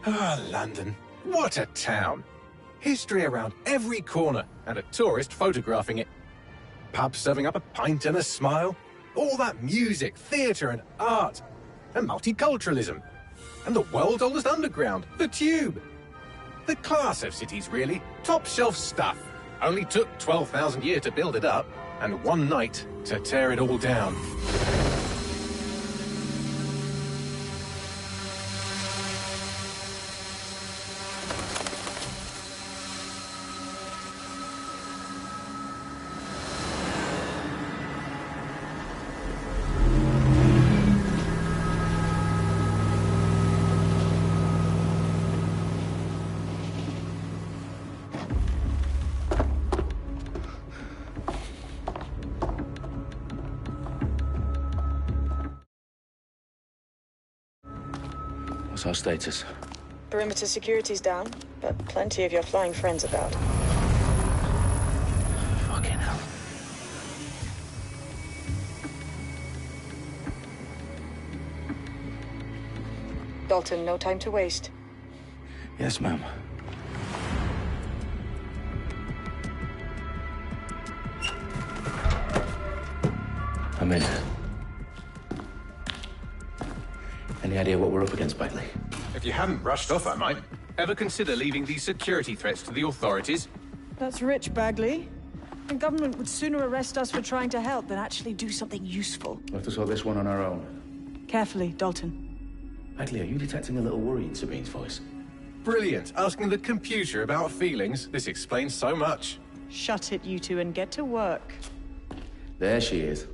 Ah, London. What a town. History around every corner, and a tourist photographing it. Pubs serving up a pint and a smile. All that music, theatre and art. And multiculturalism. And the world's oldest underground, the Tube. The class of cities, really. Top shelf stuff. Only took 12,000 years to build it up, and one night to tear it all down. What's our status? Perimeter security's down, but plenty of your flying friends about. Fucking hell. Dalton, no time to waste. Yes, ma'am. I'm in. Any idea what we're up against, Bagley? If you hadn't rushed off, I might. Ever consider leaving these security threats to the authorities? That's rich, Bagley. The government would sooner arrest us for trying to help than actually do something useful. We'll have to sort this one on our own. Carefully, Dalton. Bagley, are you detecting a little worry in Sabine's voice? Brilliant. Asking the computer about feelings. This explains so much. Shut it, you two, and get to work. There she is.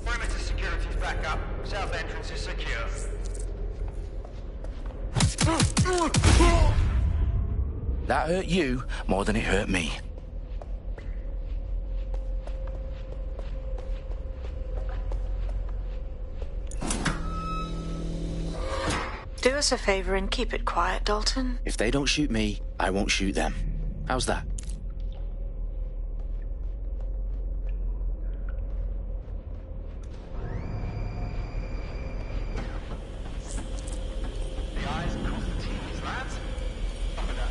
Perimeter security's back up. South entrance is secure. That hurt you more than it hurt me. Do us a favor and keep it quiet, Dalton. If they don't shoot me, I won't shoot them. How's that? The eyes across the T's, lads. Up and down.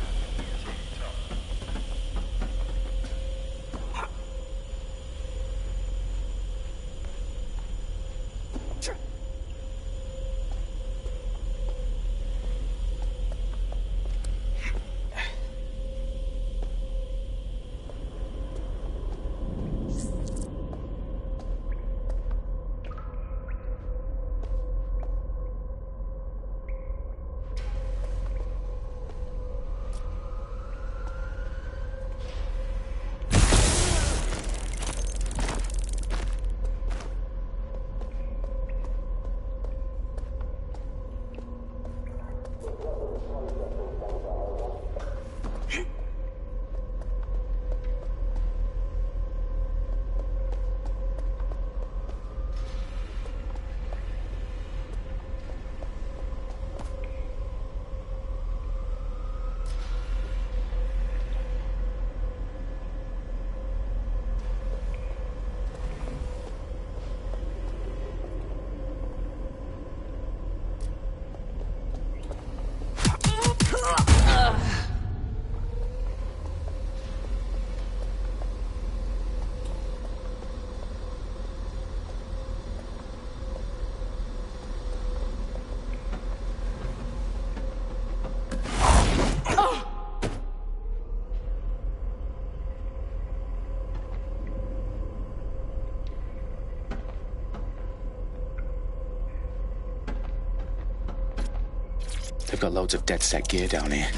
They've got loads of dead-set gear down here.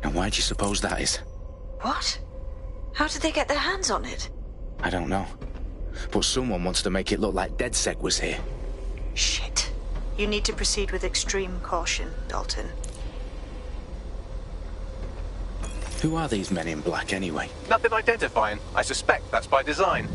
Now why do you suppose that is? What? How did they get their hands on it? I don't know. But someone wants to make it look like DedSec was here. Shit. You need to proceed with extreme caution, Dalton. Who are these men in black, anyway? Nothing identifying. I suspect that's by design.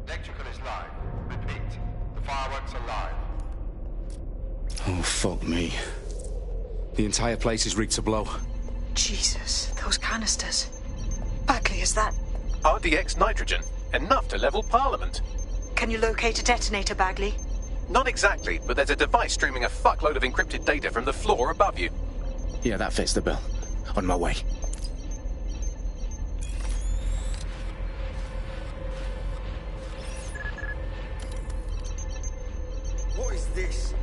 Electrical is live. Repeat. The fireworks are live. Oh, fuck me. The entire place is rigged to blow. Jesus, those canisters. Bagley, is that... RDX nitrogen. Enough to level Parliament. Can you locate a detonator, Bagley? Not exactly, but there's a device streaming a fuckload of encrypted data from the floor above you. Yeah, that fits the bill. On my way. What is this?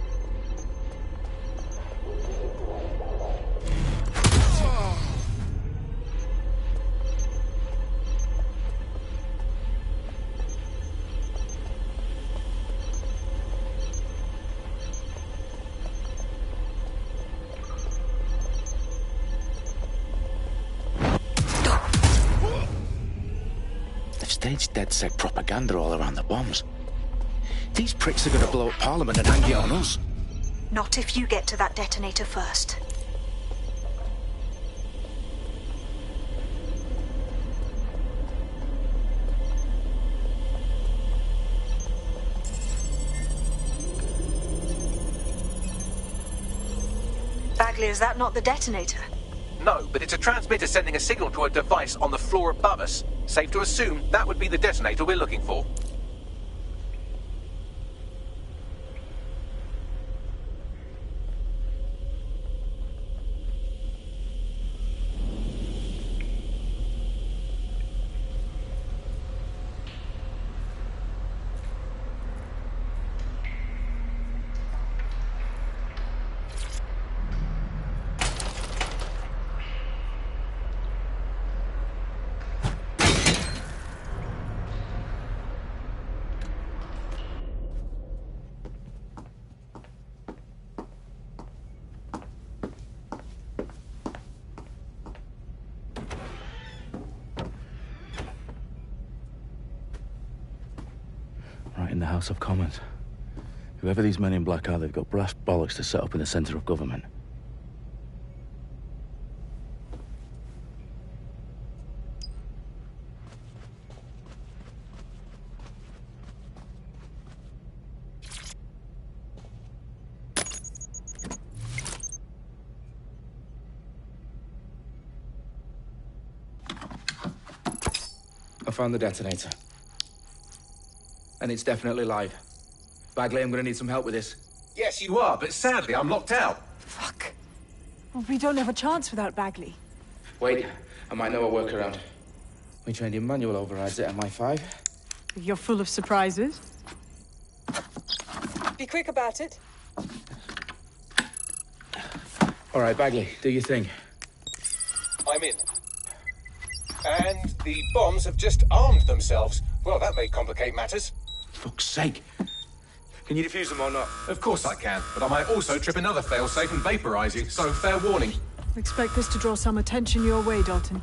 They've staged DedSec propaganda all around the bombs. These pricks are gonna blow up Parliament and hang it on us. Not if you get to that detonator first. Bagley, is that not the detonator? No, but it's a transmitter sending a signal to a device on the floor above us. Safe to assume that would be the detonator we're looking for. Right in the House of Commons. Whoever these men in black are, they've got brass bollocks to set up in the centre of government. I found the detonator. And it's definitely live. Bagley, I'm gonna need some help with this. Yes, you are, but sadly I'm locked out. Fuck. Well, we don't have a chance without Bagley. Wait, I might know a workaround. We trained in manual overrides at MI5. You're full of surprises. Be quick about it. All right, Bagley, do your thing. I'm in. And the bombs have just armed themselves. Well, that may complicate matters. Fuck's sake. Can you defuse them or not? Of course I can, but I might also trip another failsafe and vaporize you, so fair warning. Expect this to draw some attention your way, Dalton.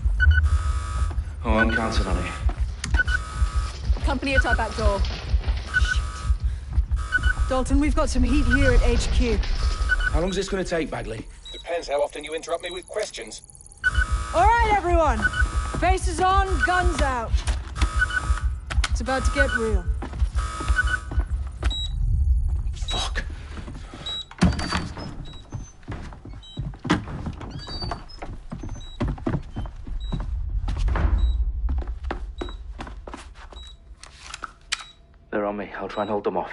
Oh, I'm counting on it. Company at our back door. Shit. Dalton, we've got some heat here at HQ. How long is this going to take, Bagley? Depends how often you interrupt me with questions. All right, everyone. Faces on, guns out. It's about to get real. Fuck. They're on me. I'll try and hold them off.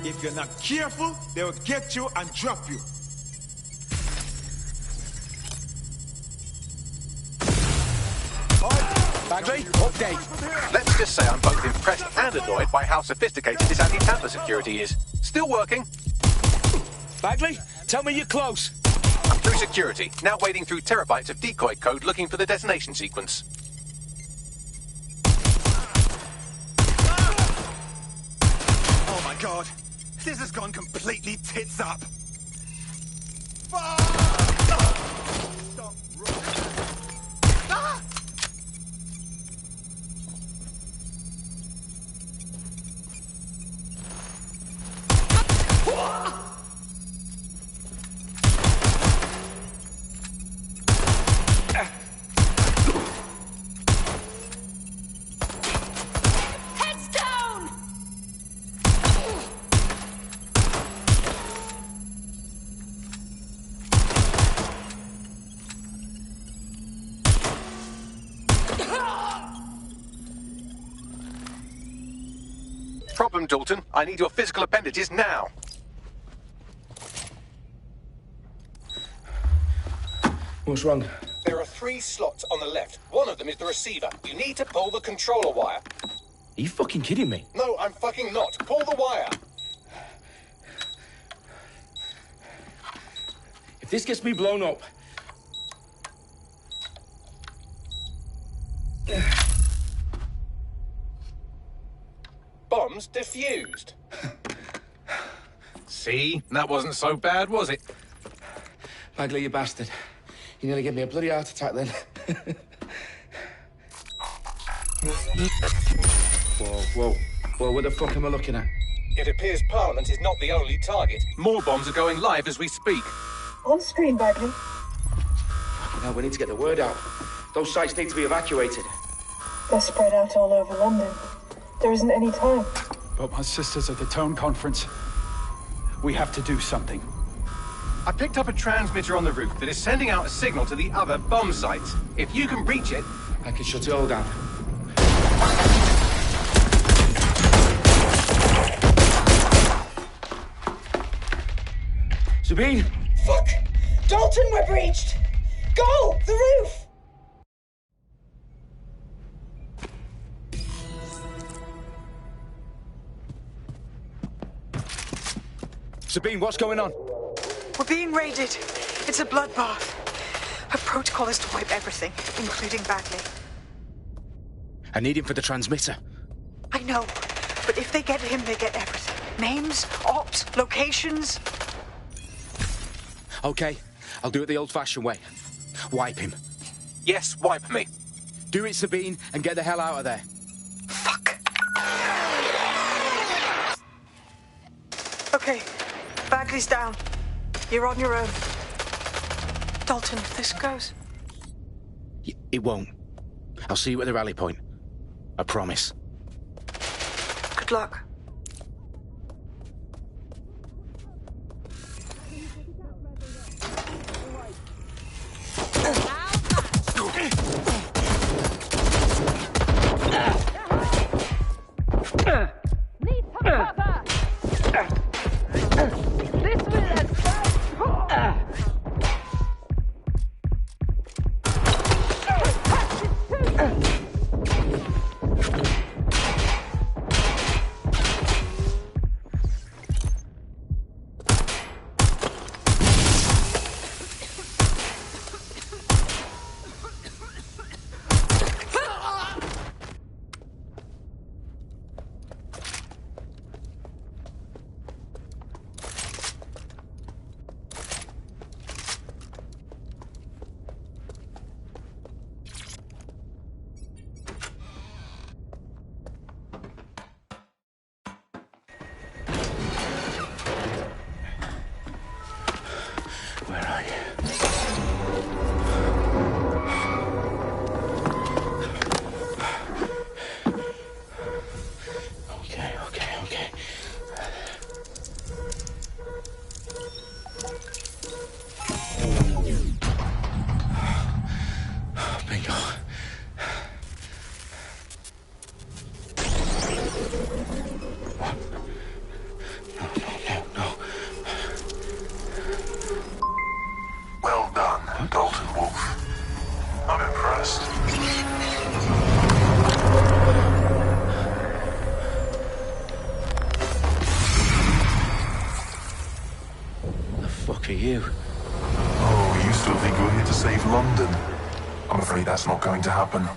If you're not careful, they'll get you and drop you. Bagley, update. Let's just say I'm both impressed and annoyed by how sophisticated this anti-tamper security is. Still working. Bagley, tell me you're close. I'm through security, now wading through terabytes of decoy code looking for the detonation sequence. Oh my god. This has gone completely tits up. Stop running. Ah! Heads down! Problem, Dalton. I need your physical appendages now. What's wrong? There are 3 slots on the left. One of them is the receiver. You need to pull the controller wire. Are you fucking kidding me? No, I'm fucking not. Pull the wire. If this gets me blown up... Bombs defused. See? That wasn't so bad, was it? Bagley, you bastard. You nearly gave me a bloody heart attack then. Whoa, what the fuck am I looking at? It appears Parliament is not the only target. More bombs are going live as we speak. On screen, Bagley. Now we need to get the word out. Those sites need to be evacuated. They're spread out all over London. There isn't any time. But my sister's at the town conference. We have to do something. I picked up a transmitter on the roof that is sending out a signal to the other bomb sites. If you can reach it... I can shut it all down. Sabine! Fuck! Dalton, we're breached! Go! The roof! Sabine, what's going on? We're being raided. It's a bloodbath. Her protocol is to wipe everything, including Bagley. I need him for the transmitter. I know, but if they get him, they get everything. Names, ops, locations. Okay, I'll do it the old-fashioned way. Wipe him. Yes, wipe me. Do it, Sabine, and get the hell out of there. Fuck. Okay, Bagley's down. You're on your own. Dalton, if this goes... It won't. I'll see you at the rally point. I promise. Good luck. Where are you? Okay. Bingo. No. Well done, Dalton Wolf. I'm impressed. The fuck are you? Oh, you still think you're here to save London? I'm afraid that's not going to happen.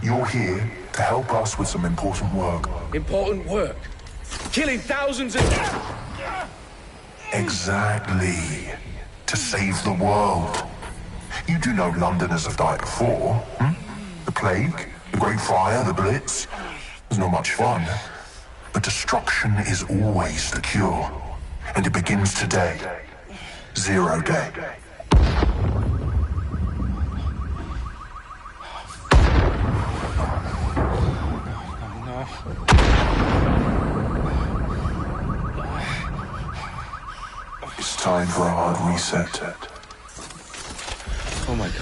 You're here to help us with some important work. Important work? Killing thousands of... Exactly. To save the world. You do know Londoners have died before, hmm? The plague, the Great Fire, the Blitz. It's not much fun. But destruction is always the cure. And it begins today. 0 day. No. It's time for a hard reset. Oh my God.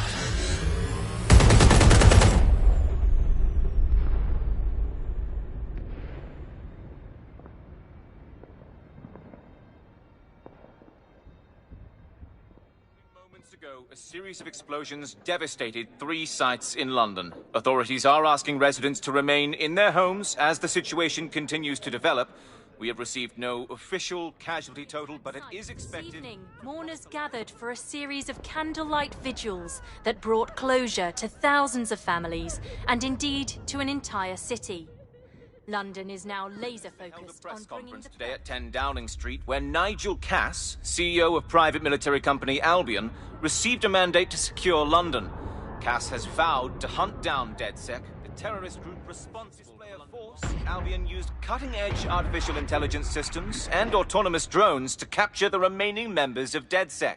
Moments ago, a series of explosions devastated 3 sites in London. Authorities are asking residents to remain in their homes as the situation continues to develop. We have received no official casualty total, but it is expected... This evening, mourners gathered for a series of candlelight vigils that brought closure to thousands of families, and indeed to an entire city. London is now laser-focused on bringing the... today at 10 Downing Street, where Nigel Cass, CEO of private military company Albion, received a mandate to secure London. Cass has vowed to hunt down DedSec, the terrorist group responsible for force. Albion used cutting-edge artificial intelligence systems and autonomous drones to capture the remaining members of DedSec.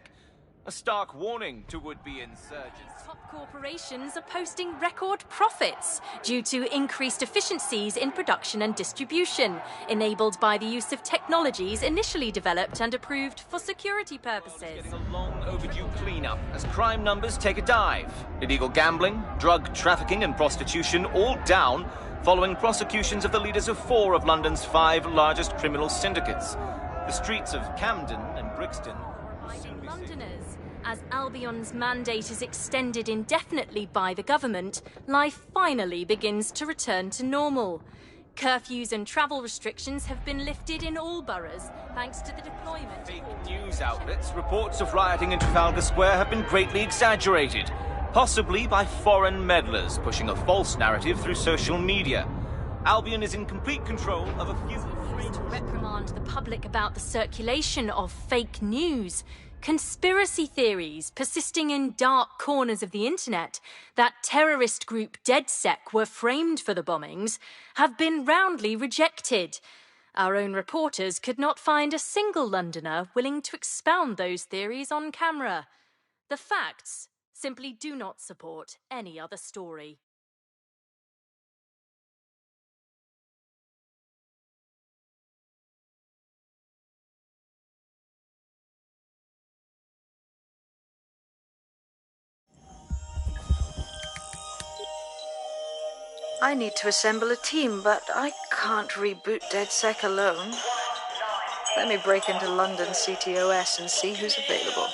A stark warning to would-be insurgents. Top corporations are posting record profits due to increased efficiencies in production and distribution, enabled by the use of technologies initially developed and approved for security purposes. Getting a long overdue cleanup as crime numbers take a dive. Illegal gambling, drug trafficking and prostitution all down following prosecutions of the leaders of 4 of London's 5 largest criminal syndicates. The streets of Camden and Brixton Londoners. As Albion's mandate is extended indefinitely by the government, life finally begins to return to normal. Curfews and travel restrictions have been lifted in all boroughs, thanks to the deployment... Fake news outlets, reports of rioting in Trafalgar Square have been greatly exaggerated, possibly by foreign meddlers pushing a false narrative through social media. Albion is in complete control of a few... to reprimand the public about the circulation of fake news. Conspiracy theories persisting in dark corners of the internet that terrorist group DedSec were framed for the bombings have been roundly rejected. Our own reporters could not find a single Londoner willing to expound those theories on camera. The facts simply do not support any other story. I need to assemble a team, but I can't reboot DedSec alone. Let me break into London CTOS and see who's available.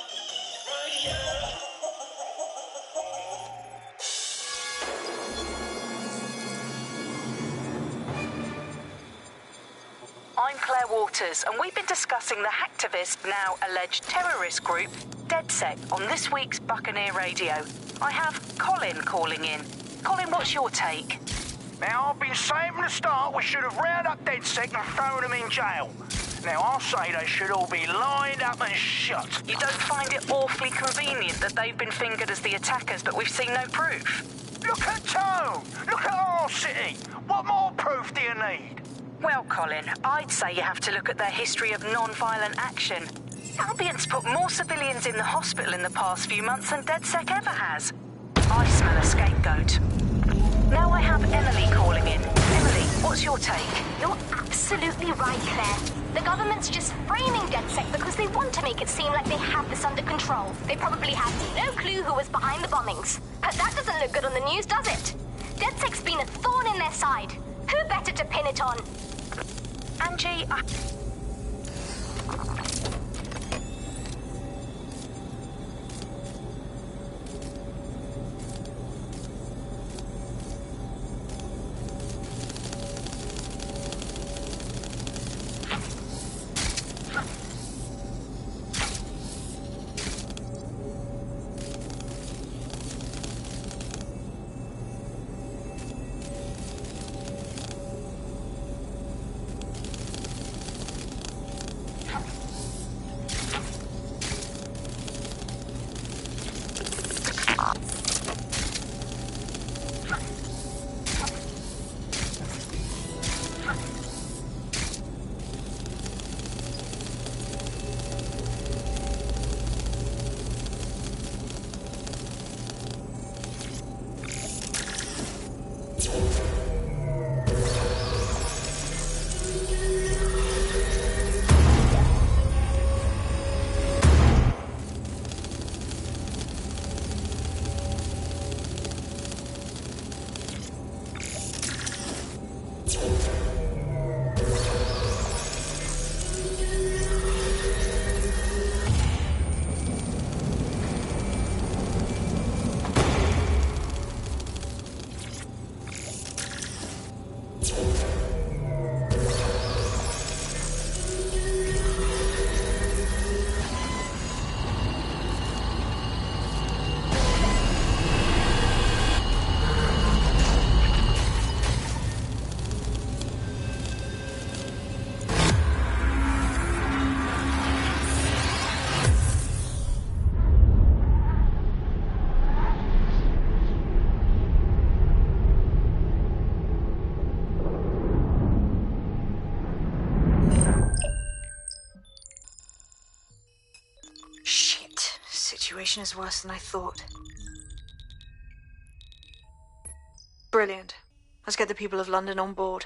I'm Claire Waters, and we've been discussing the hacktivist, now alleged terrorist group, DedSec, on this week's Buccaneer Radio. I have Colin calling in. Colin, what's your take? Now, I've been saying from the start we should have rounded up DedSec and thrown them in jail. Now, I'll say they should all be lined up and shot. You don't find it awfully convenient that they've been fingered as the attackers, but we've seen no proof? Look at Tone! Look at our city! What more proof do you need? Well, Colin, I'd say you have to look at their history of non-violent action. Albion's put more civilians in the hospital in the past few months than DedSec ever has. I smell a scapegoat. Now I have Emily calling in. Emily, what's your take? You're absolutely right, Claire. The government's just framing DedSec because they want to make it seem like they have this under control. They probably had no clue who was behind the bombings. But that doesn't look good on the news, does it? DedSec's been a thorn in their side. Who better to pin it on? Angie, situation is worse than I thought. Brilliant. Let's get the people of London on board.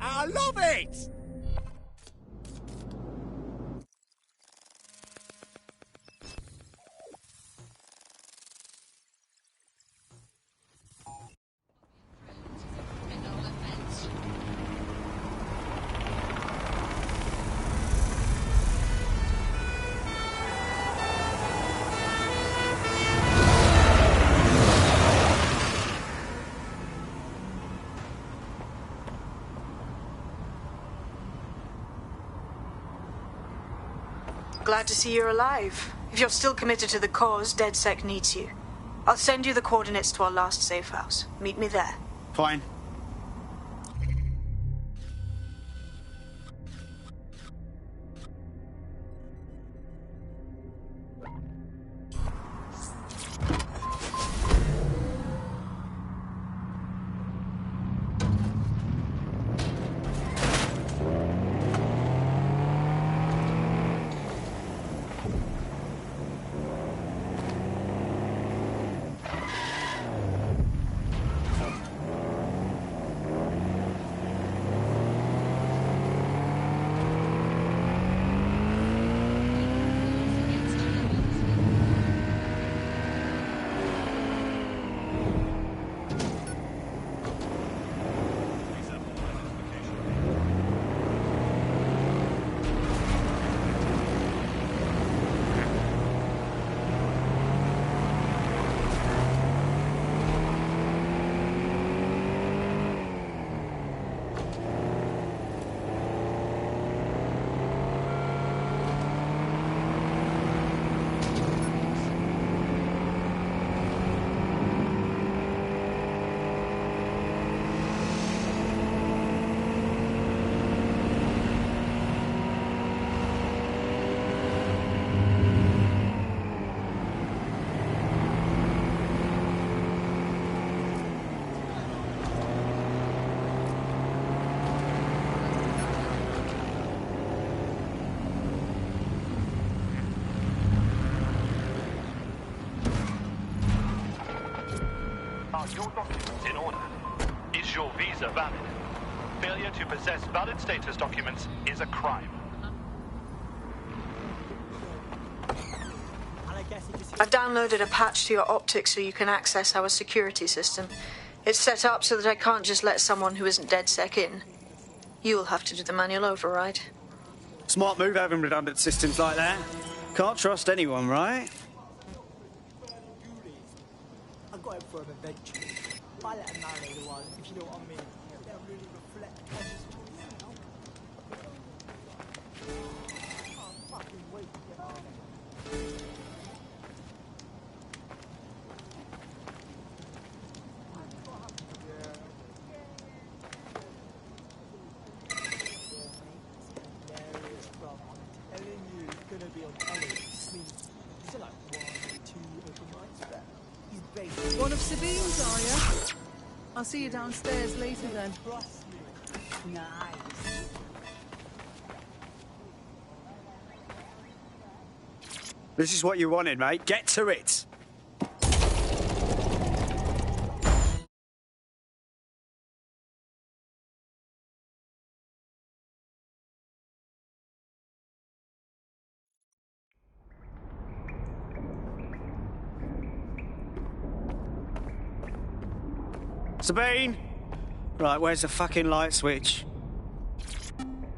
I love it! Glad to see you're alive. If you're still committed to the cause, DedSec needs you. I'll send you the coordinates to our last safe house. Meet me there. Fine. Are your documents in order? Is your visa valid? Failure to possess valid status documents is a crime. I've downloaded a patch to your optics so you can access our security system. It's set up so that I can't just let someone who isn't DedSec in. You'll have to do the manual override. Smart move having redundant systems like that. Can't trust anyone, right? I got him for an adventure. I let him marry the one, if you know what I mean. They'll really reflect on his choice now. I can't fucking wait to get out. One of Sabine's, are you? I'll see you downstairs later then. Nice. This is what you wanted, mate. Get to it. Sabine! Right, where's the fucking light switch?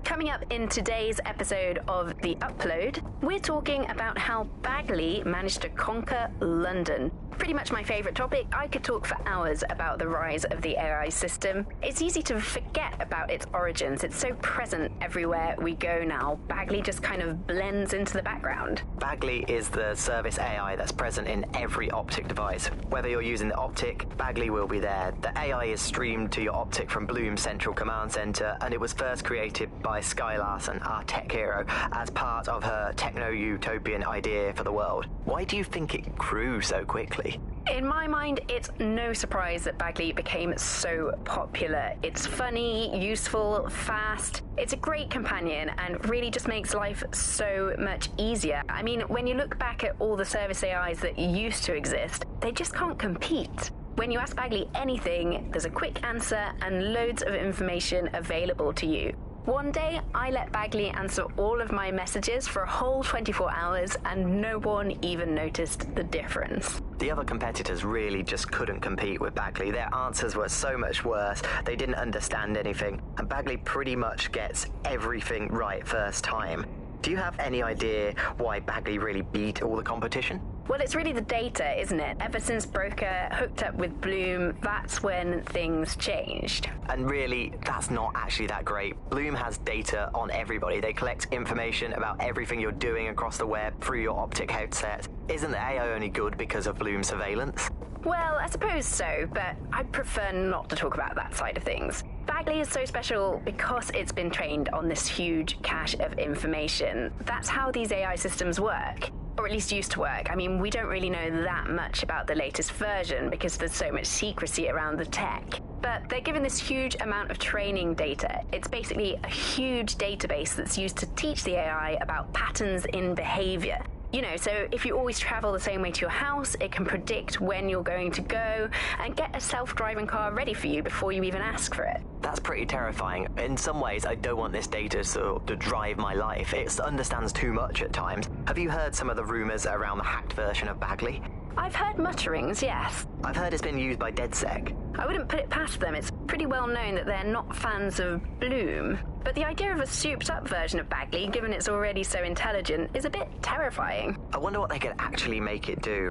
Coming up in today's episode of The Upload, we're talking about how Bagley managed to conquer London. Pretty much my favourite topic. I could talk for hours about the rise of the AI system. It's easy to forget about its origins. It's so present everywhere we go now. Bagley just kind of blends into the background. Bagley is the service AI that's present in every optic device. Whether you're using the optic, Bagley will be there. The AI is streamed to your optic from Bloom's central command center, and it was first created by Sky Larson, our tech hero, as part of her techno-utopian idea for the world. Why do you think it grew so quickly? In my mind, it's no surprise that Bagley became so popular. It's funny, useful, fast. It's a great companion and really just makes life so much easier. I mean, when you look back at all the service AIs that used to exist, they just can't compete. When you ask Bagley anything, there's a quick answer and loads of information available to you. One day, I let Bagley answer all of my messages for a whole 24 hours, and no one even noticed the difference. The other competitors really just couldn't compete with Bagley. Their answers were so much worse, they didn't understand anything, and Bagley pretty much gets everything right first time. Do you have any idea why Bagley really beat all the competition? Well, it's really the data, isn't it? Ever since Broker hooked up with Bloom, that's when things changed. And really, that's not actually that great. Bloom has data on everybody. They collect information about everything you're doing across the web through your optic headset. Isn't the AI only good because of Bloom's surveillance? Well, I suppose so, but I'd prefer not to talk about that side of things. Bagley is so special because it's been trained on this huge cache of information. That's how these AI systems work. Or at least used to work. I mean, we don't really know that much about the latest version because there's so much secrecy around the tech. But they're given this huge amount of training data. It's basically a huge database that's used to teach the AI about patterns in behavior. You know, so if you always travel the same way to your house, it can predict when you're going to go and get a self-driving car ready for you before you even ask for it. That's pretty terrifying. In some ways, I don't want this data to drive my life. It understands too much at times. Have you heard some of the rumors around the hacked version of Bagley? I've heard mutterings, yes. I've heard it's been used by DedSec. I wouldn't put it past them. It's pretty well known that they're not fans of Bloom. But the idea of a souped-up version of Bagley, given it's already so intelligent, is a bit terrifying. I wonder what they could actually make it do.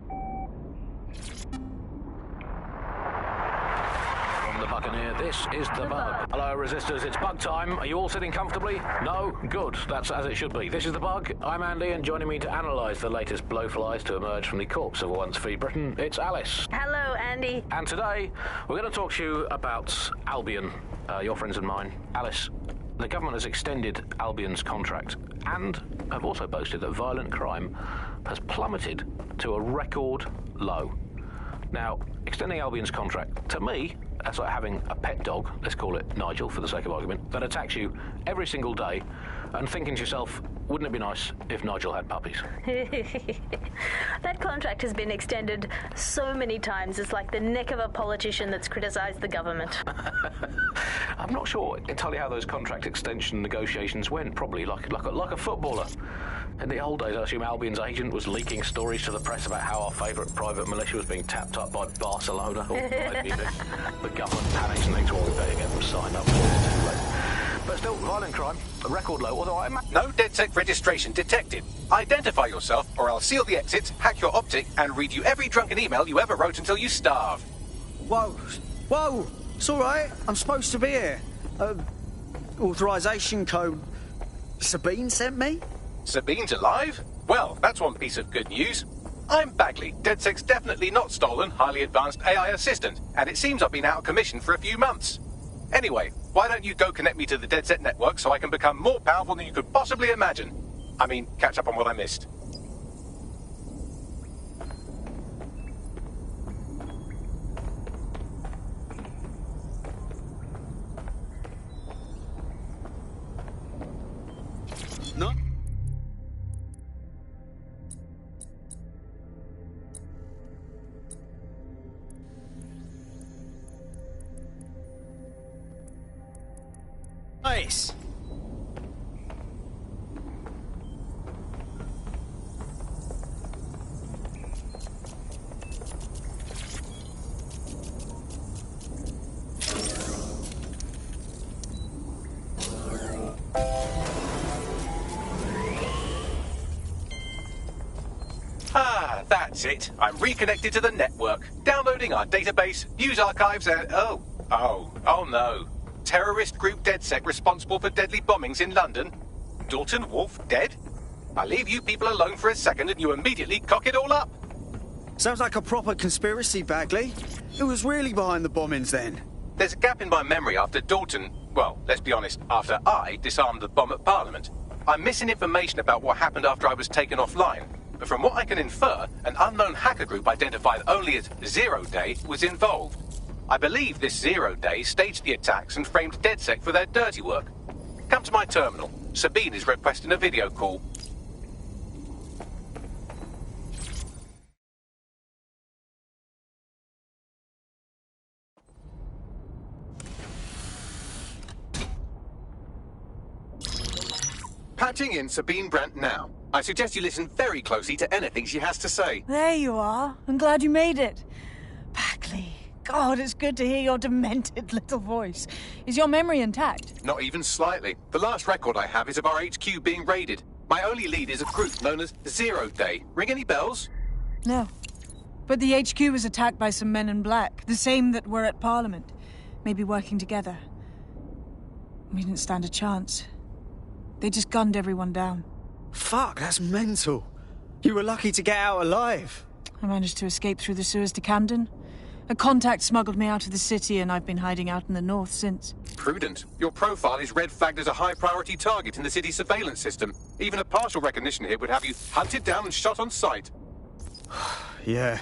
From the Buccaneer, this is the Bug. Hello, Resistors, it's Bug time. Are you all sitting comfortably? No? Good. That's as it should be. This is the Bug. I'm Andy, and joining me to analyse the latest blowflies to emerge from the corpse of a once-free Britain, it's Alice. Hello, Andy. And today, we're going to talk to you about Albion, your friends and mine. Alice, the government has extended Albion's contract and have also boasted that violent crime has plummeted to a record low. Now, extending Albion's contract, to me, that's like having a pet dog, let's call it Nigel for the sake of argument, that attacks you every single day and thinking to yourself, wouldn't it be nice if Nigel had puppies? That contract has been extended so many times, it's like the neck of a politician that's criticised the government. I'm not sure entirely how those contract extension negotiations went. Probably like a footballer. In the old days, I assume Albion's agent was leaking stories to the press about how our favourite private militia was being tapped up by Barcelona. Or maybe the government panics and thinks, well, we better get them signed up before it's too late. But still, violent crime, a record low, although I imagine... No DedSec registration detected. Identify yourself, or I'll seal the exits, hack your optic, and read you every drunken email you ever wrote until you starve. Whoa! It's all right. I'm supposed to be here. Authorization code Sabine sent me? Sabine's alive? Well, that's one piece of good news. I'm Bagley, DedSec's definitely not stolen, highly advanced AI assistant, and it seems I've been out of commission for a few months. Anyway, why don't you go connect me to the DedSec network so I can become more powerful than you could possibly imagine? I mean, catch up on what I missed. No? Nice. Ah, that's it. I'm reconnected to the network, downloading our database, news archives, and... Oh no. Terrorist group DedSec responsible for deadly bombings in London? Dalton Wolfe dead? I leave you people alone for a second and you immediately cock it all up. Sounds like a proper conspiracy, Bagley. Who was really behind the bombings then? There's a gap in my memory after Dalton... Well, let's be honest, after I disarmed the bomb at Parliament. I'm missing information about what happened after I was taken offline. But from what I can infer, an unknown hacker group identified only as Zero Day was involved. I believe this Zero Day staged the attacks and framed DedSec for their dirty work. Come to my terminal. Sabine is requesting a video call. Patching in Sabine Brandt now. I suggest you listen very closely to anything she has to say. There you are. I'm glad you made it. Bagley. God, it's good to hear your demented little voice. Is your memory intact? Not even slightly. The last record I have is of our HQ being raided. My only lead is a group known as Zero Day. Ring any bells? No. But the HQ was attacked by some men in black, the same that were at Parliament. Maybe working together. We didn't stand a chance. They just gunned everyone down. Fuck, that's mental. You were lucky to get out alive. I managed to escape through the sewers to Camden. A contact smuggled me out of the city, and I've been hiding out in the north since. Prudent. Your profile is red flagged as a high-priority target in the city's surveillance system. Even a partial recognition here would have you hunted down and shot on sight. Yeah,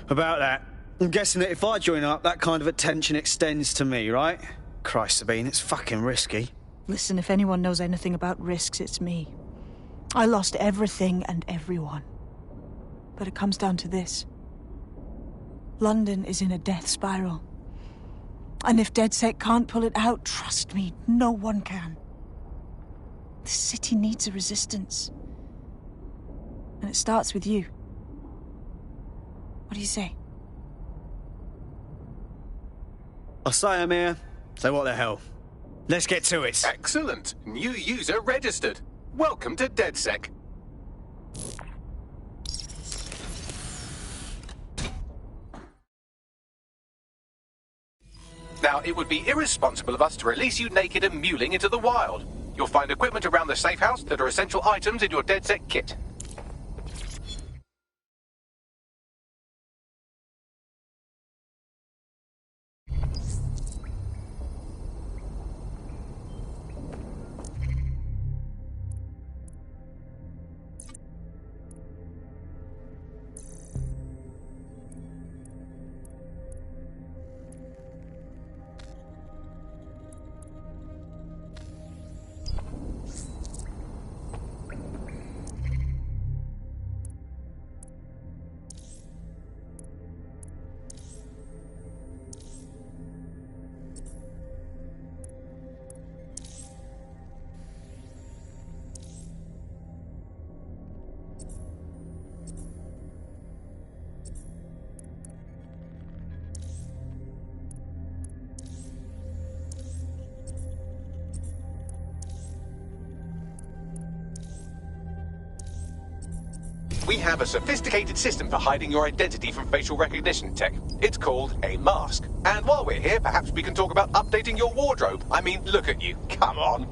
about that. I'm guessing that if I join up, that kind of attention extends to me, right? Christ, Sabine, it's fucking risky. Listen, if anyone knows anything about risks, it's me. I lost everything and everyone. But it comes down to this. London is in a death spiral. And if DedSec can't pull it out, trust me, no one can. The city needs a resistance. And it starts with you. What do you say? I say I'm here, so what the hell? Let's get to it. Excellent. New user registered. Welcome to DedSec. Now, it would be irresponsible of us to release you naked and mewling into the wild. You'll find equipment around the safe house that are essential items in your DedSec kit. we have a sophisticated system for hiding your identity from facial recognition tech. It's called a mask. And while we're here, perhaps we can talk about updating your wardrobe. I mean, look at you. Come on.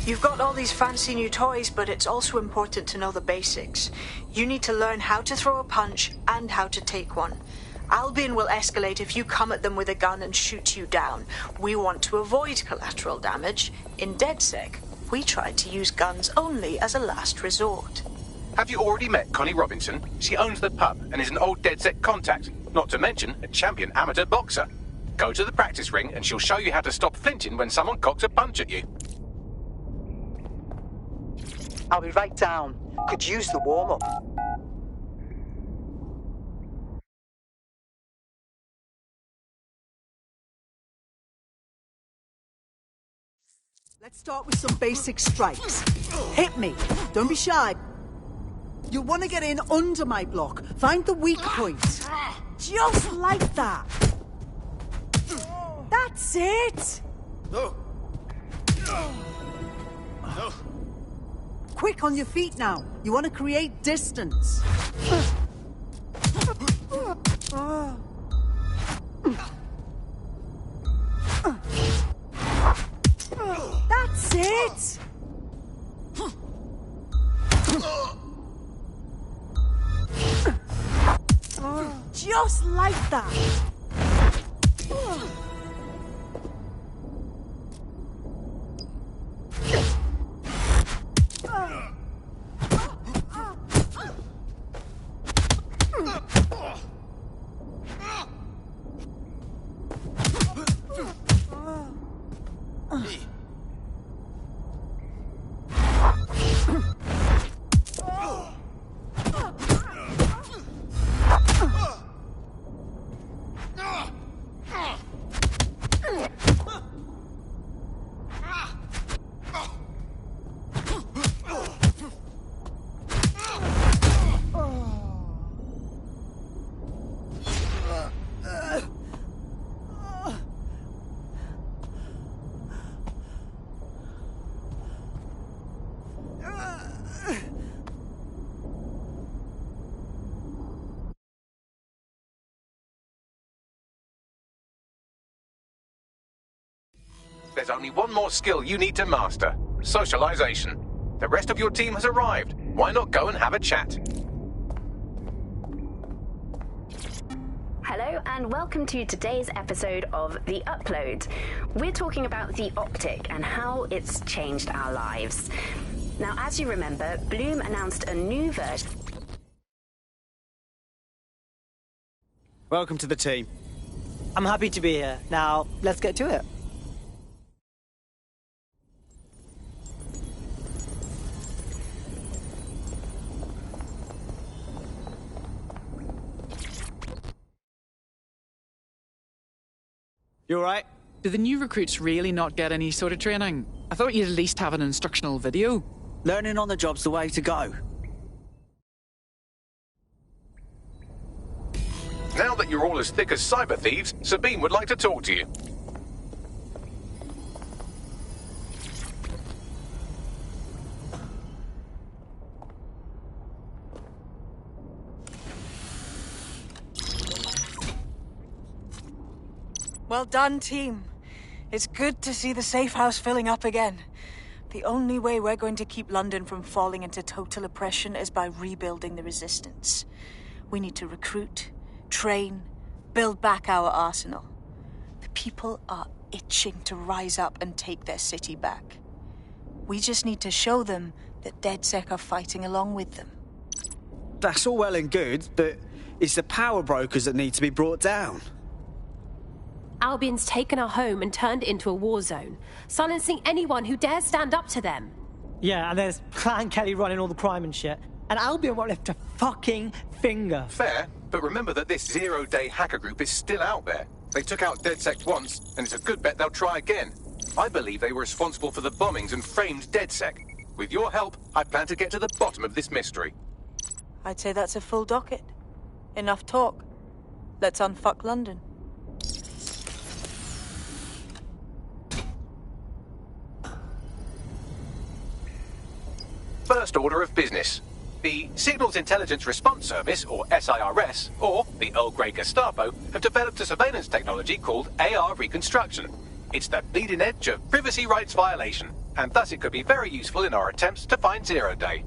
You've got all these fancy new toys, but it's also important to know the basics. You need to learn how to throw a punch and how to take one. Albion will escalate if you come at them with a gun and shoot you down. We want to avoid collateral damage. In DedSec, we tried to use guns only as a last resort. Have you already met Connie Robinson? She owns the pub and is an old DedSec contact, not to mention a champion amateur boxer. Go to the practice ring and she'll show you how to stop flinching when someone cocks a punch at you. I'll be right down. Could use the warm-up. Let's start with some basic strikes. Hit me. Don't be shy. You'll want to get in under my block. Find the weak point. Just like that. That's it. No. Quick on your feet now. You want to create distance. That's it. Just like that. there's only one more skill you need to master. Socialization. The rest of your team has arrived. Why not go and have a chat? Hello and welcome to today's episode of The Upload. We're talking about the optic and how it's changed our lives. Now, as you remember, Bloom announced a new version. Welcome to the team. I'm happy to be here. Now, let's get to it. You alright? Do the new recruits really not get any sort of training? I thought you'd at least have an instructional video. Learning on the job's the way to go. Now that you're all as thick as cyber thieves, Sabine would like to talk to you. Well done, team. It's good to see the safe house filling up again. The only way we're going to keep London from falling into total oppression is by rebuilding the resistance. We need to recruit, train, build back our arsenal. The people are itching to rise up and take their city back. We just need to show them that DedSec are fighting along with them. That's all well and good, but it's the power brokers that need to be brought down. Albion's taken our home and turned it into a war zone, silencing anyone who dares stand up to them. Yeah, and there's Clan Kelly running all the crime and shit. And Albion won't lift a fucking finger. Fair, but remember that this zero-day hacker group is still out there. They took out DedSec once, and it's a good bet they'll try again. I believe they were responsible for the bombings and framed DedSec. With your help, I plan to get to the bottom of this mystery. I'd say that's a full docket. Enough talk. Let's unfuck London. First order of business. The Signals Intelligence Response Service, or SIRS, or the Earl Grey Gestapo, have developed a surveillance technology called AR Reconstruction. It's the bleeding edge of privacy rights violation, and thus it could be very useful in our attempts to find Zero Day.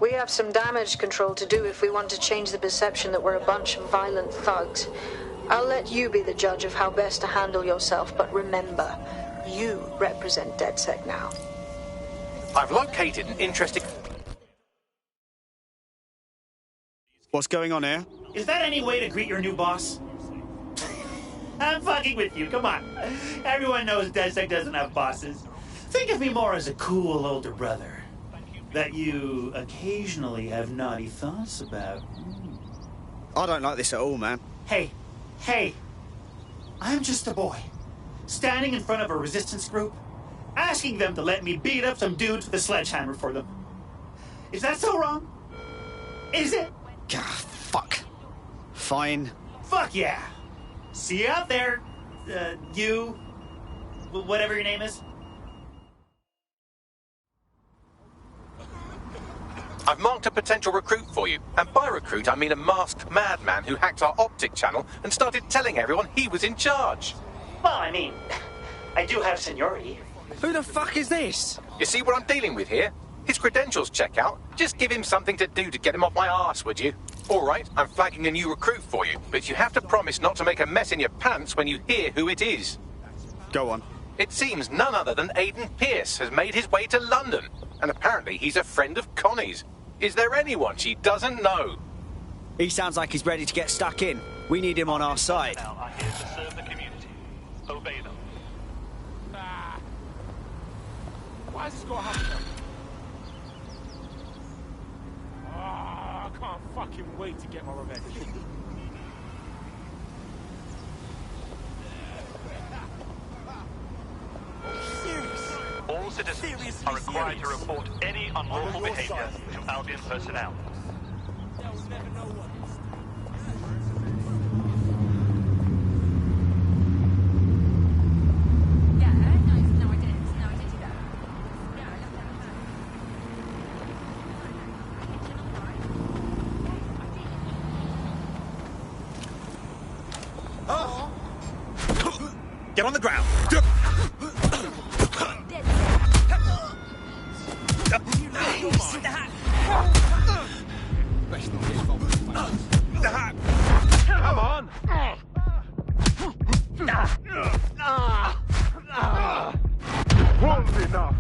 We have some damage control to do if we want to change the perception that we're a bunch of violent thugs. I'll let you be the judge of how best to handle yourself, but remember, you represent DedSec now. I've located an interesting... What's going on here? Is that any way to greet your new boss? I'm fucking with you, come on. Everyone knows DedSec doesn't have bosses. Think of me more as a cool older brother that you occasionally have naughty thoughts about. I don't like this at all, man. Hey, I'm just a boy, standing in front of a resistance group, asking them to let me beat up some dudes with a sledgehammer for them. Is that so wrong? Is it? God, fuck. Fine. Fuck yeah. See you out there, you, whatever your name is. I've marked a potential recruit for you. And by recruit, I mean a masked madman who hacked our optic channel and started telling everyone he was in charge. Well, I mean, I do have seniority. Who the fuck is this? You see what I'm dealing with here? His credentials check out. Just give him something to do to get him off my arse, would you? All right, I'm flagging a new recruit for you, but you have to promise not to make a mess in your pants when you hear who it is. Go on. It seems none other than Aidan Pierce has made his way to London, and apparently he's a friend of Connie's. Is there anyone she doesn't know? He sounds like he's ready to get stuck in. We need him on our side. Now are here to serve the community. Obey them. Why is this going to happen? I can't fucking wait to get my revenge. citizens are required to report any unlawful behavior to Albion personnel. Get on the ground. Come on. One's enough.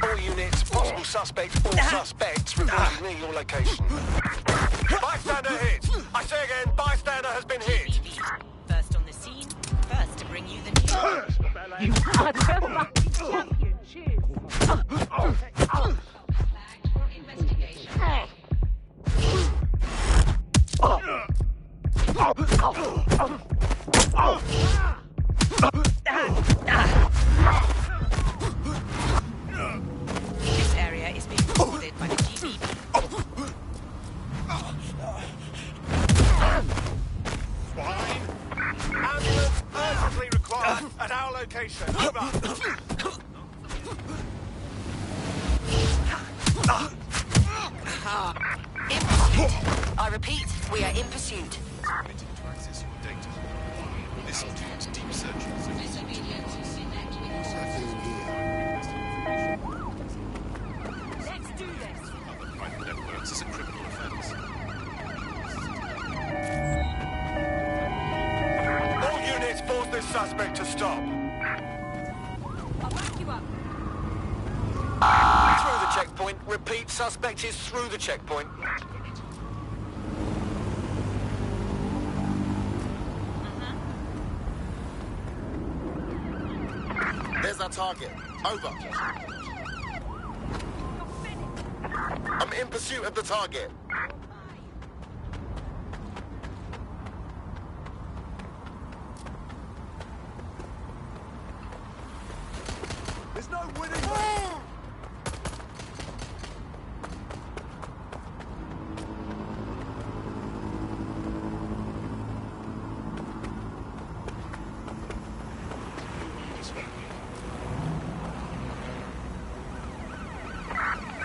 All units, possible suspects, all suspects reported near your location. Bystander hit. I say again, bystander has been hit. First on the scene, first to bring you the news. You are the fucking champion. Cheers. This area is being recorded by the GBB. Ambulance urgently required at our location. Over. In pursuit. I repeat, we are in pursuit. Permitted to access your data. Listen to its deep searches. Let's do this. Other private networks is a criminal offense. All units force this suspect to stop. I'll back you up. Through the checkpoint. Repeat, suspect is through the checkpoint. There's our target. Over. I'm in pursuit of the target. There's no winning.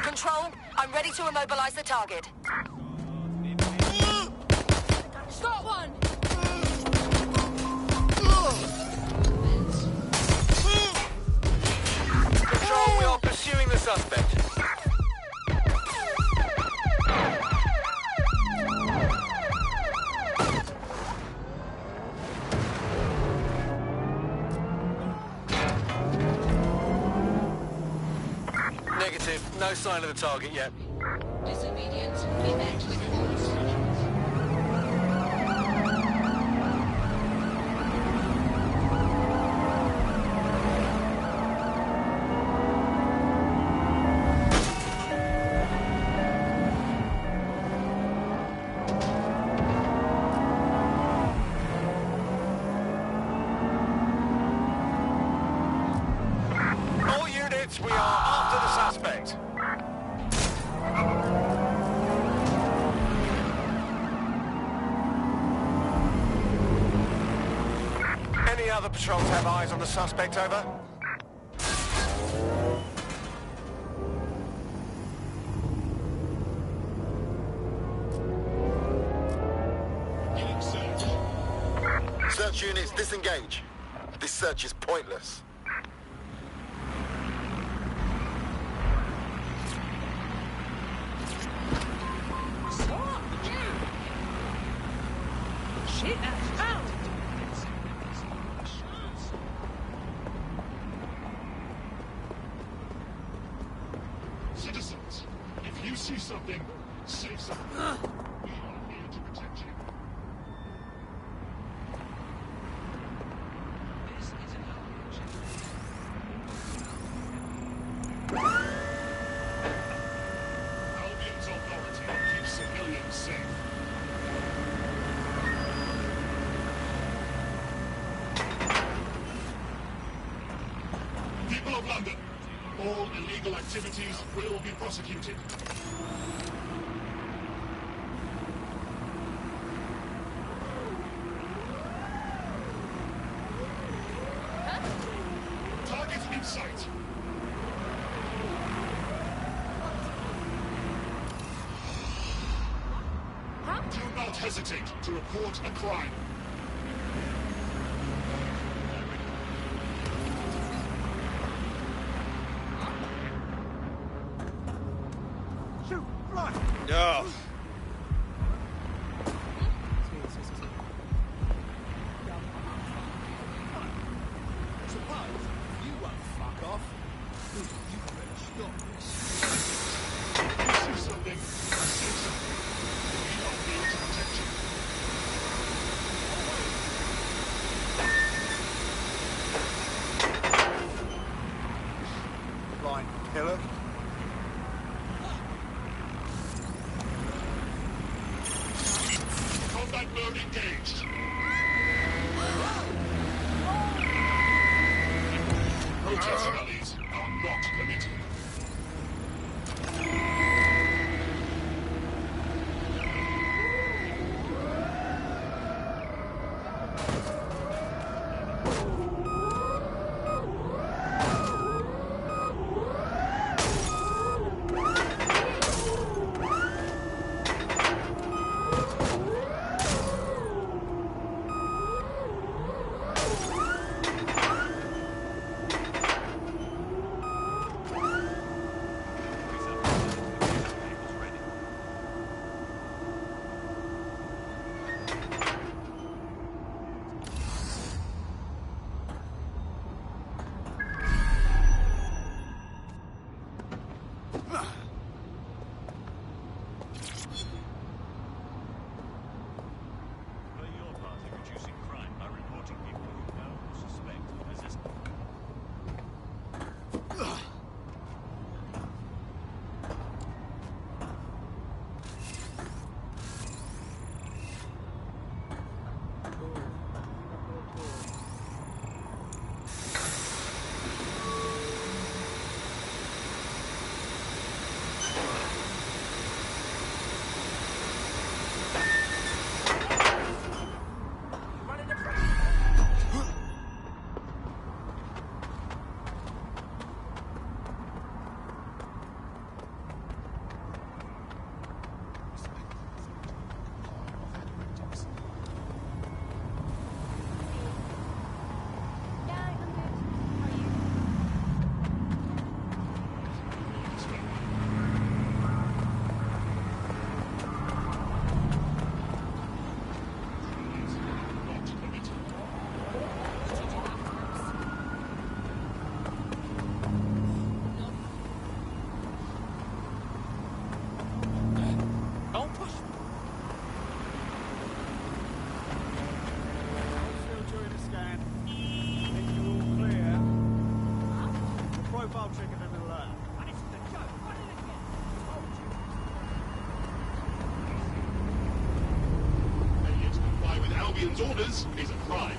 Control, I'm ready to immobilize the target. Got one! Control, we are pursuing the suspect. Negative. No sign of the target yet. Disobedience will be met with force. All units, we are after the suspect. Any other patrols have eyes on the suspect, over? Search units, disengage. This search is pointless. Shit, that's found. Citizens, if you see something, say something. We are here to protect you. Albion's authority keeps civilians safe. illegal activities will be prosecuted. Target in sight. Do not hesitate to report a crime. Shoot! Run! Oh. Suppose you won't fuck off. You better stop this. You see something? Say something. We are here to protect you. Blind killer. Combat mode engaged. Protest rallies are not permitted. Albion's orders is a crime.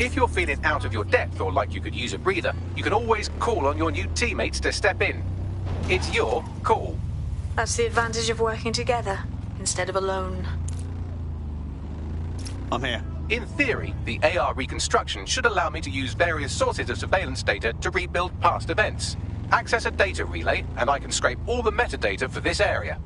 If you're feeling out of your depth or like you could use a breather, you can always call on your new teammates to step in. It's your call. That's the advantage of working together, instead of alone. I'm here. In theory, the AR reconstruction should allow me to use various sources of surveillance data to rebuild past events. Access a data relay, and I can scrape all the metadata for this area.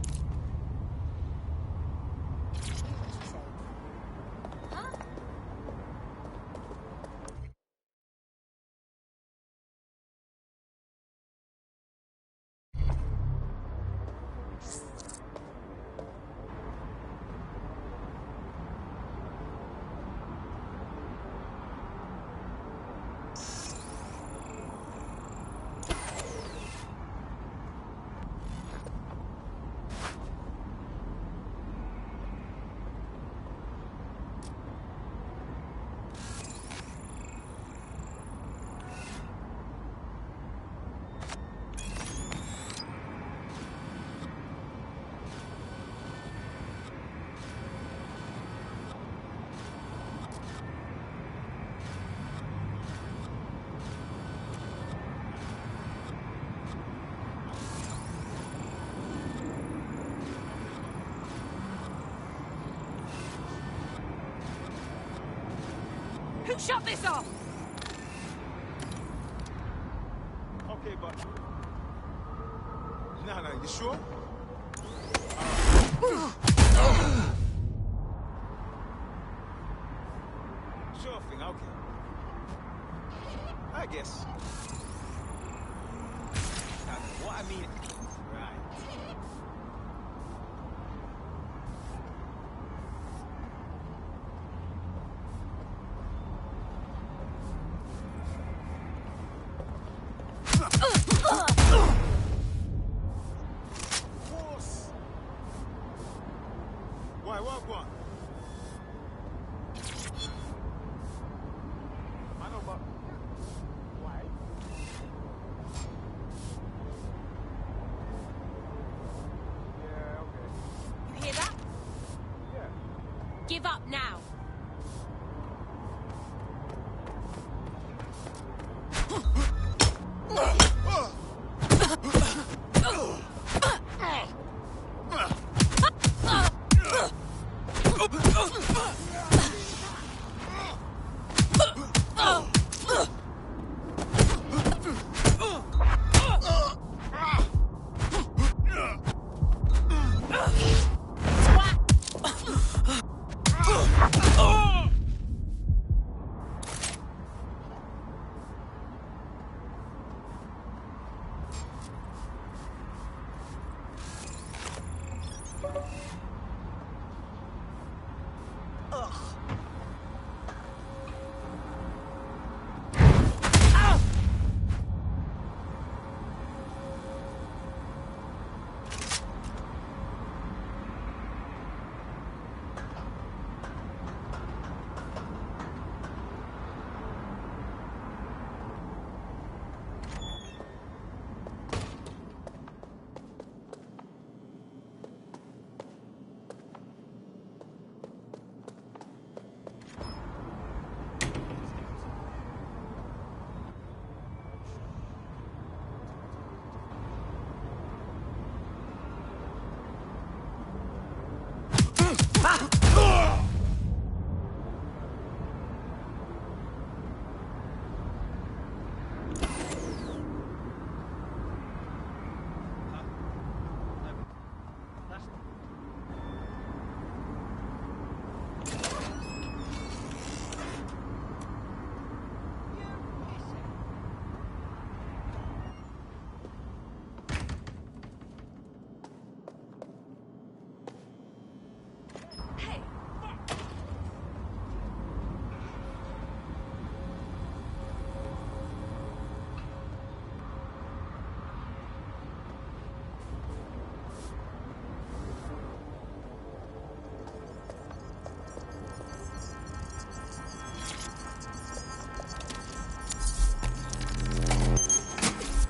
Who shut this off? Okay, but... No, you sure? Sure thing, okay. I guess. Now, what I mean... Right. What? I know, but why? Yeah, okay. You hear that? Yeah. Give up now.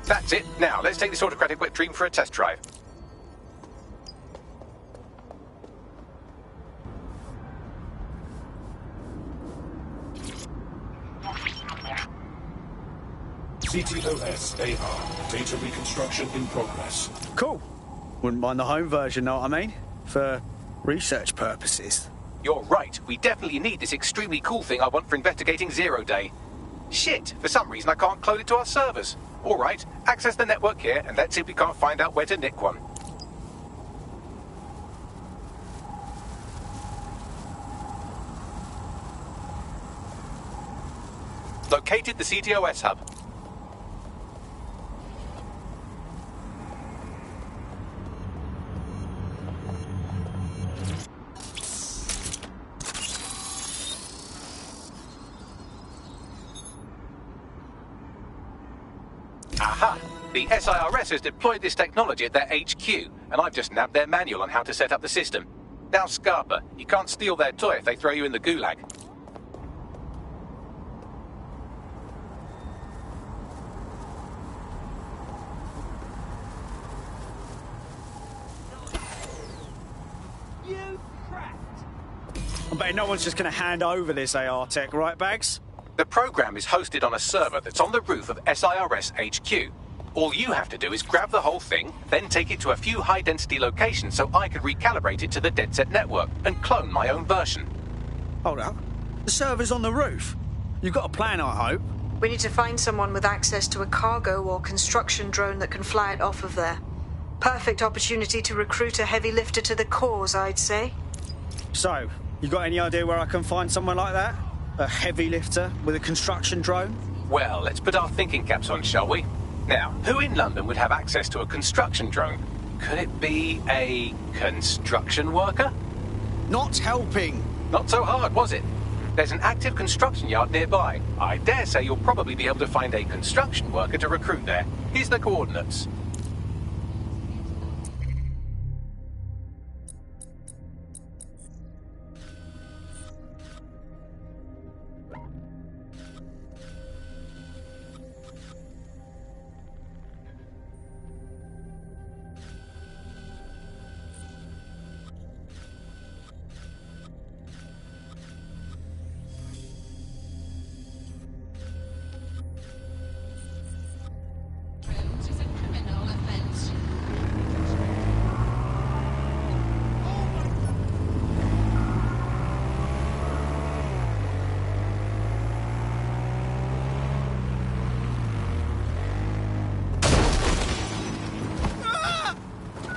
That's it. Now, let's take this autocratic wet dream for a test drive. CTOS AR. Data reconstruction in progress. Cool. Wouldn't mind the home version, know what I mean? For research purposes. You're right. We definitely need this extremely cool thing I want for investigating Zero Day. Shit, for some reason I can't clone it to our servers. All right, access the network here, and let's see if we can't find out where to nick one. Located the CTOS hub. Aha! The SIRS has deployed this technology at their HQ, and I've just nabbed their manual on how to set up the system. Now, Scarpa, you can't steal their toy if they throw you in the gulag. I bet no one's just going to hand over this AR tech, right, Bags? The program is hosted on a server that's on the roof of SIRS HQ. All you have to do is grab the whole thing, then take it to a few high-density locations so I can recalibrate it to the DedSec network and clone my own version. Hold up. The server's on the roof. You've got a plan, I hope. We need to find someone with access to a cargo or construction drone that can fly it off of there. Perfect opportunity to recruit a heavy lifter to the cause, I'd say. So, you got any idea where I can find someone like that? A heavy lifter with a construction drone? Well, let's put our thinking caps on, shall we? Now, who in London would have access to a construction drone? Could it be a construction worker? Not helping. Not so hard, was it? There's an active construction yard nearby. I dare say you'll probably be able to find a construction worker to recruit there. Here's the coordinates.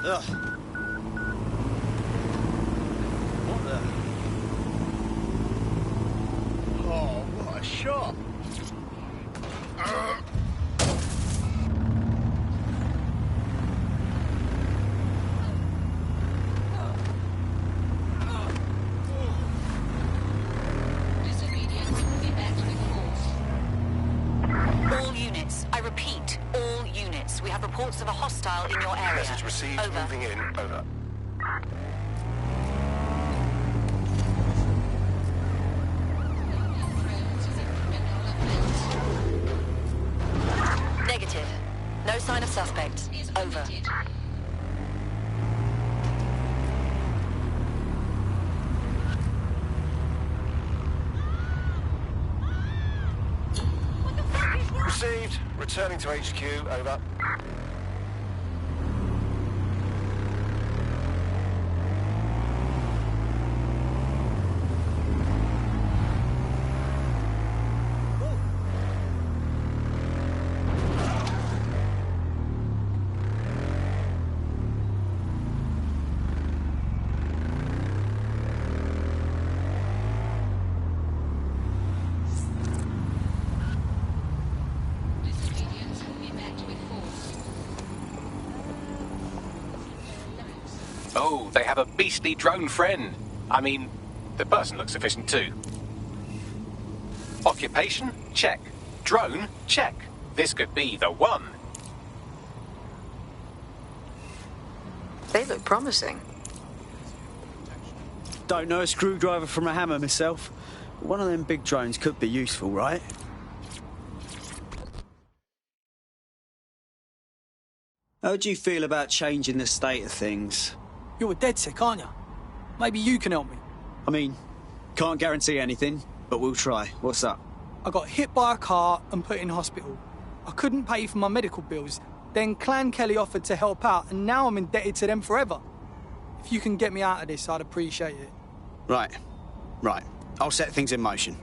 Ugh. What the? Oh, what a shot! All units, I repeat, all units. We have reports of a hostile in your area. Message received. Over. Moving in. Over. Negative. No sign of suspect. Over. Received. Returning to HQ. Over. Oh, they have a beastly drone friend. I mean, the person looks efficient too. Occupation? Check. Drone? Check. This could be the one. They look promising. Don't know a screwdriver from a hammer myself. One of them big drones could be useful, right? How do you feel about changing the state of things? You're a DedSec, aren't you? Maybe you can help me. I mean, can't guarantee anything, but we'll try. What's up? I got hit by a car and put in hospital. I couldn't pay for my medical bills. Then Clan Kelly offered to help out, and now I'm indebted to them forever. If you can get me out of this, I'd appreciate it. Right. I'll set things in motion.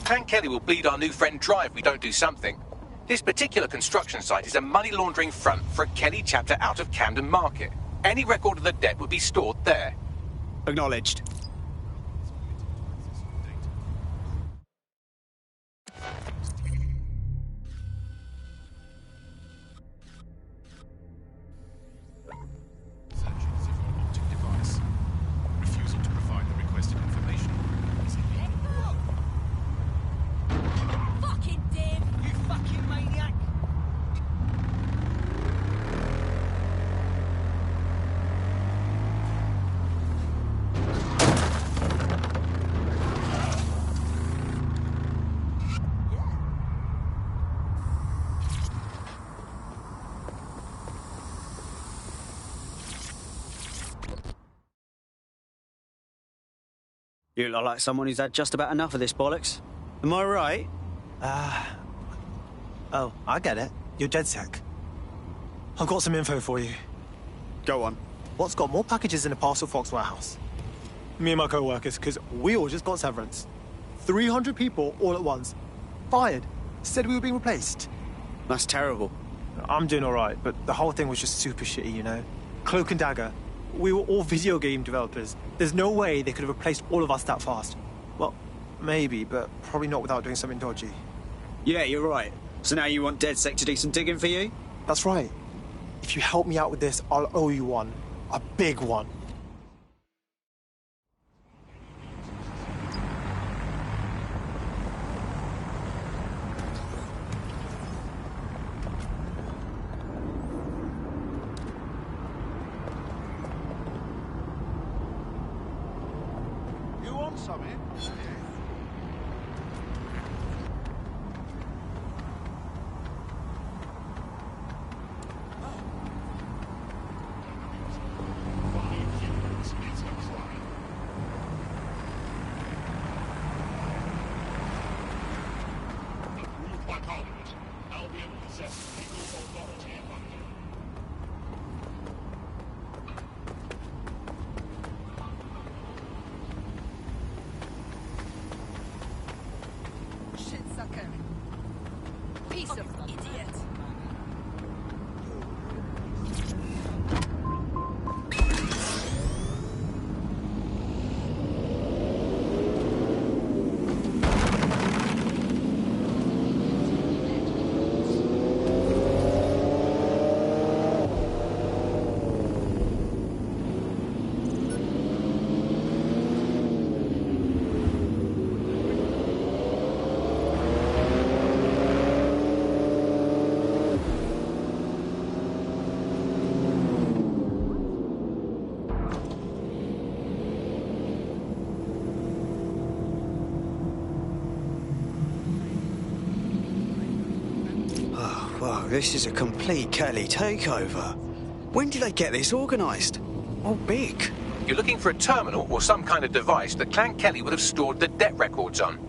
Clan Kelly will bleed our new friend dry if we don't do something. This particular construction site is a money laundering front for a Kelly chapter out of Camden Market. Any record of the debt would be stored there. Acknowledged. You look like someone who's had just about enough of this bollocks. Am I right? Oh, I get it. You're DedSec. I've got some info for you. Go on. What's got more packages in a parcel Fox warehouse? Me and my co-workers, because we all just got severance. 300 people all at once. Fired. Said we were being replaced. That's terrible. I'm doing all right, but the whole thing was just super shitty, you know? Cloak and Dagger. We were all video game developers. There's no way they could have replaced all of us that fast. Well, maybe, but probably not without doing something dodgy. Yeah, you're right. So now you want DedSec to do some digging for you? That's right. If you help me out with this, I'll owe you one. A big one. You want something? Piece of idiot. Whoa, this is a complete Kelly takeover. When did they get this organised? Oh, big. You're looking for a terminal or some kind of device that Clan Kelly would have stored the debt records on.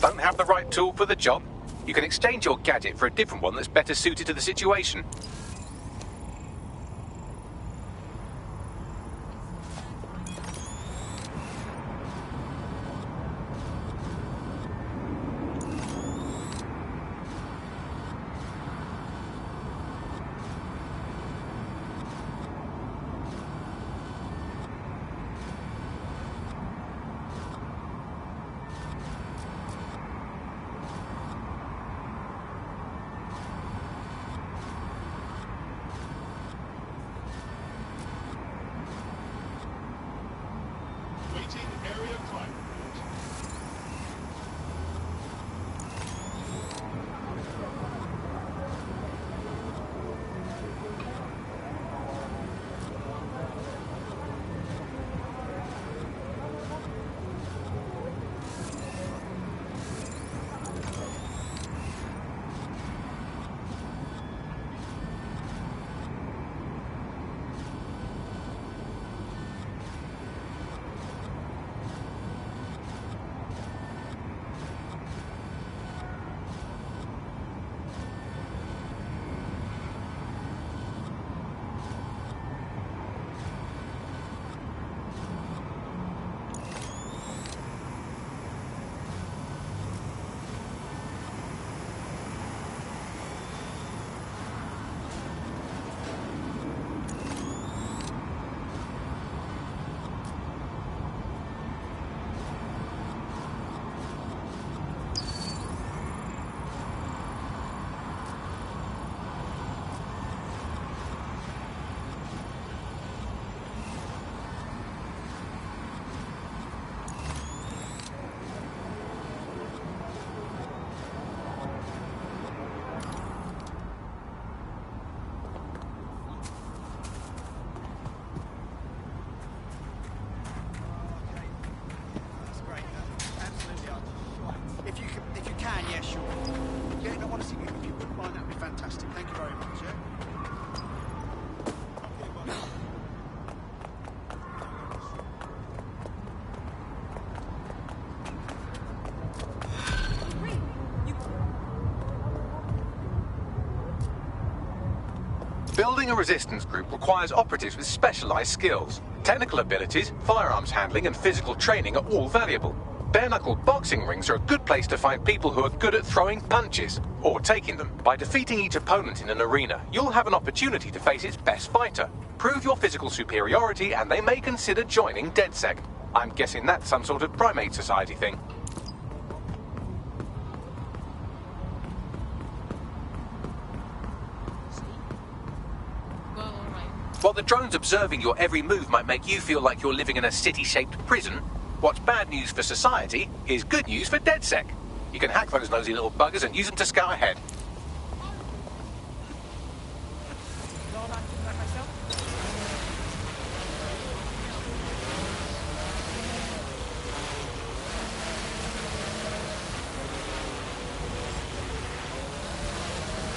Don't have the right tool for the job? You can exchange your gadget for a different one that's better suited to the situation. Building a resistance group requires operatives with specialized skills. Technical abilities, firearms handling, and physical training are all valuable. Bare-knuckle boxing rings are a good place to find people who are good at throwing punches, or taking them. By defeating each opponent in an arena, you'll have an opportunity to face its best fighter. Prove your physical superiority, and they may consider joining DedSec. I'm guessing that's some sort of primate society thing. While the drones observing your every move might make you feel like you're living in a city-shaped prison, what's bad news for society is good news for DedSec. You can hack those nosy little buggers and use them to scout ahead.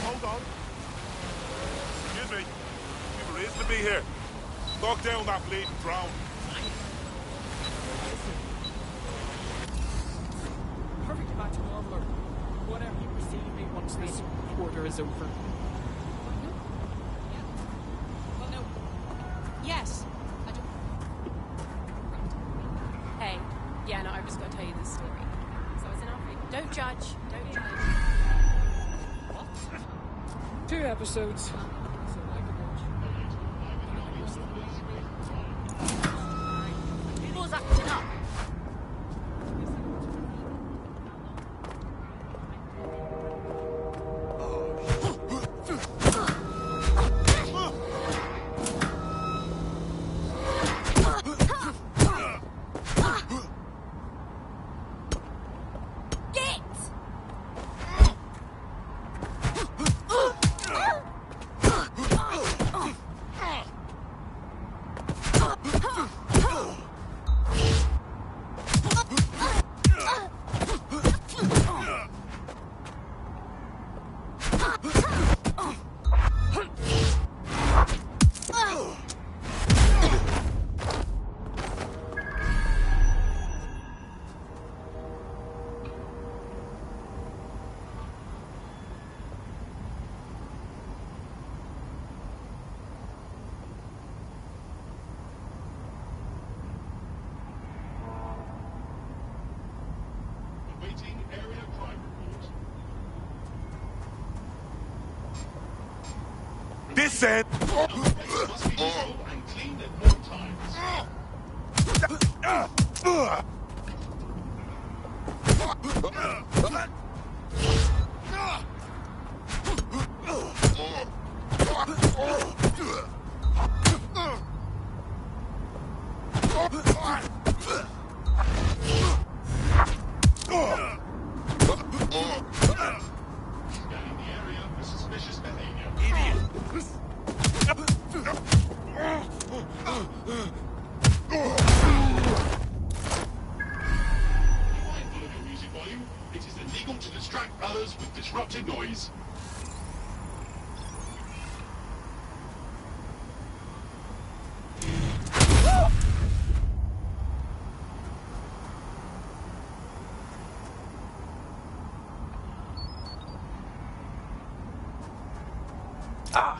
Hold on. Excuse me. We were raised to be here. Lock down that bleeding drone. Perfect match of armor. Whatever you perceive me once this quarter is over. Well, no. Yes. I don't... Hey. Yeah, no, I was going to tell you this story. So I was in Africa. Don't judge. Don't judge. What? 2 episodes. Who's acting up? This end!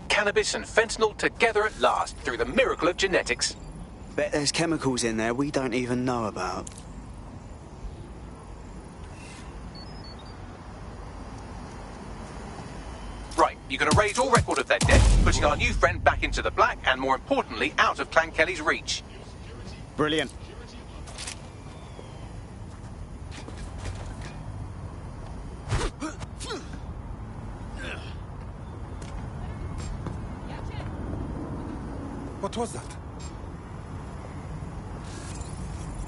Cannabis and fentanyl together at last, through the miracle of genetics. Bet there's chemicals in there we don't even know about. Right, you can erase all record of their death, putting our new friend back into the black and, more importantly, out of Clan Kelly's reach. Brilliant. What was that?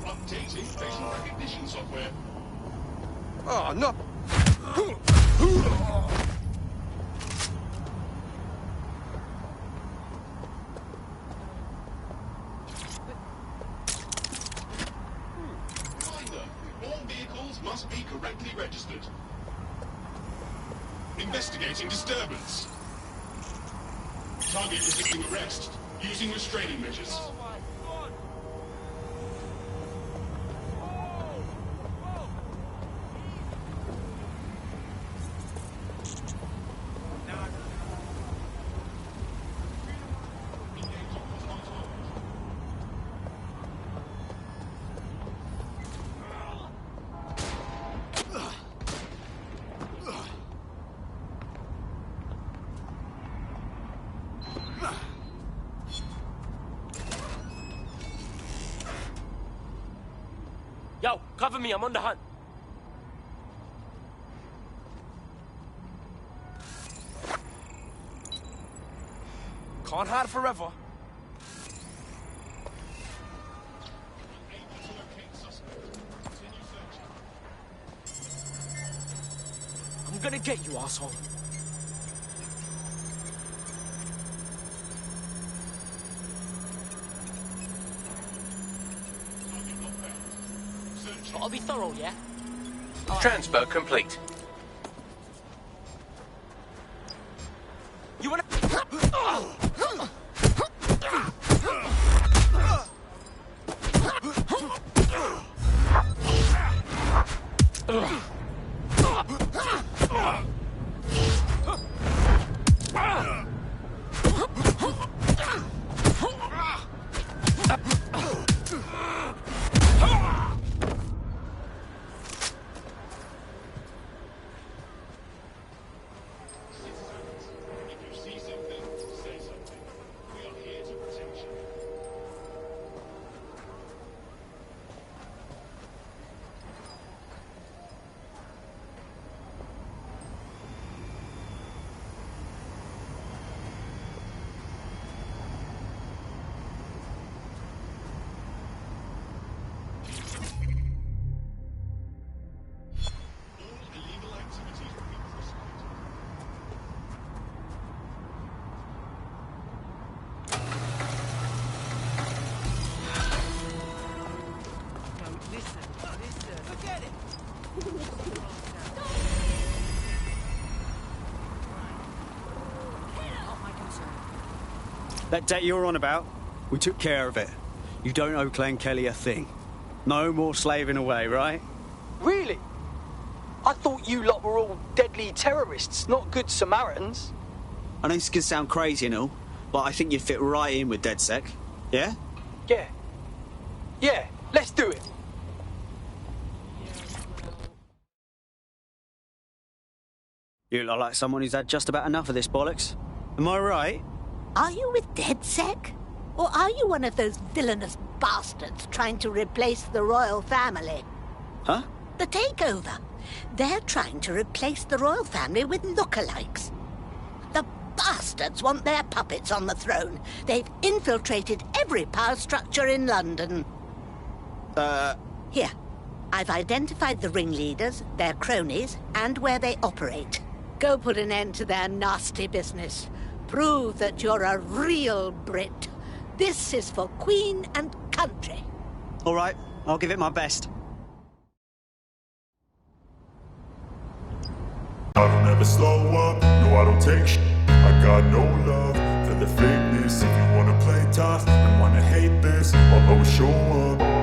Updating facial recognition software. Oh, no! Reminder, all vehicles must be correctly registered. Investigating disturbance. Target resisting arrest. Using restraining measures. Yo, cover me, I'm on the hunt. Can't hide forever. I'm gonna get you, asshole. I'll be thorough, yeah? Transfer complete. You wanna... That debt you're on about, we took care of it. You don't owe Clan Kelly a thing. No more slaving away, right? Really? I thought you lot were all deadly terrorists, not good Samaritans. I know this can sound crazy and all, but I think you fit right in with DedSec. Yeah? Yeah. Yeah, let's do it. You look like someone who's had just about enough of this bollocks. Am I right? Are you with DedSec? Or are you one of those villainous bastards trying to replace the royal family? Huh? The takeover. They're trying to replace the royal family with lookalikes. The bastards want their puppets on the throne. They've infiltrated every power structure in London. Here. I've identified the ringleaders, their cronies, and where they operate. Go put an end to their nasty business. Prove that you're a real Brit. This is for Queen and country. All right, I'll give it my best. I don't ever slow up, no I don't take shit. I got no love for the fakeness. If you wanna play tough and wanna hate this, I'll always show up.